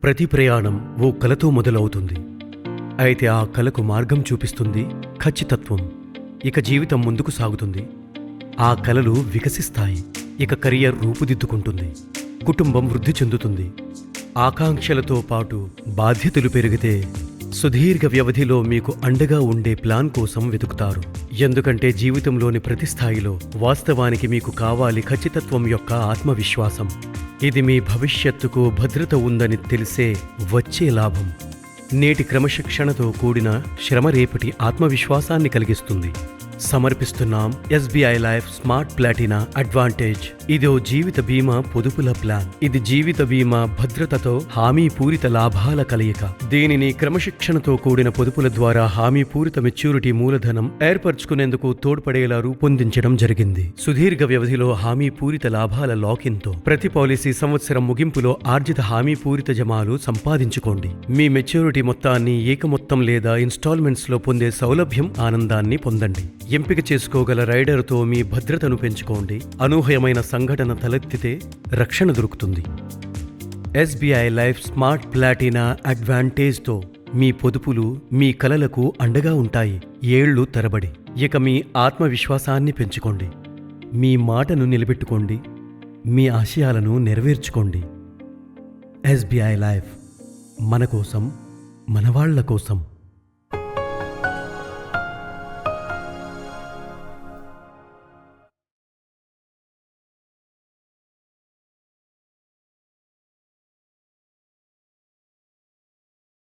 ప్రతి ప్రయాణం ఓ కలతో మొదలవుతుంది. అయితే ఆ కలకు మార్గం చూపిస్తుంది ఖచ్చితత్వం. ఇక జీవితం ముందుకు సాగుతుంది. ఆ కలలు వికసిస్తాయి. ఇక కెరియర్ రూపుదిద్దుకుంటుంది. కుటుంబం వృద్ధి చెందుతుంది. ఆకాంక్షలతో పాటు బాధ్యతలు పెరిగితే సుదీర్ఘ వ్యవధిలో మీకు అండగా ఉండే ప్లాన్ కోసం వెతుకుతారు. ఎందుకంటే జీవితంలోని ప్రతి స్థాయిలో వాస్తవానికి మీకు కావాలి ఖచ్చితత్వం యొక్క ఆత్మవిశ్వాసం. ఇది మీ భవిష్యత్తుకు భద్రత ఉందని తెలిసే వచ్చే లాభం. నేటి క్రమశిక్షణతో కూడిన శ్రమ రేపటి ఆత్మవిశ్వాసాన్ని కలిగిస్తుంది. సమర్పిస్తున్నాం SBI life smart platina advantage. ఇదో జీవిత బీమా పొదుపుల ప్లాన్. ఇది జీవిత బీమా భద్రతతో హామీ పూరిత లాభాల కలయిక. దీనిని క్రమశిక్షణతో కూడిన పొదుపుల ద్వారా హామీ పూరిత మెచ్యూరిటీ మూలధనం ఏర్పరచుకునేందుకు తోడ్పడేలా రూపొందించడం జరిగింది. సుదీర్ఘ వ్యవధిలో హామీ పూరిత లాభాల లాకిన్తో ప్రతి పాలసీ సంవత్సరం ముగింపులో ఆర్జిత హామీ పూరిత జమాలు సంపాదించుకోండి. మీ మెచ్యూరిటీ మొత్తాన్ని ఏకమొత్తం లేదా ఇన్స్టాల్మెంట్స్ లో పొందే సౌలభ్యం ఆనందాన్ని పొందండి. ఎంపిక చేసుకోగల రైడర్తో మీ భద్రతను పెంచుకోండి. అనూహ్యమైన సంఘటన తలెత్తితే రక్షణ దొరుకుతుంది. ఎస్బీఐ లైఫ్ స్మార్ట్ ప్లాటినా అడ్వాంటేజ్తో మీ పొదుపులు మీ కలలకు అండగా ఉంటాయి ఏళ్లు తరబడి. ఇక మీ ఆత్మవిశ్వాసాన్ని పెంచుకోండి. మీ మాటను నిలబెట్టుకోండి. మీ ఆశయాలను నెరవేర్చుకోండి. ఎస్బీఐ లైఫ్ మన కోసం, మనవాళ్ల కోసం.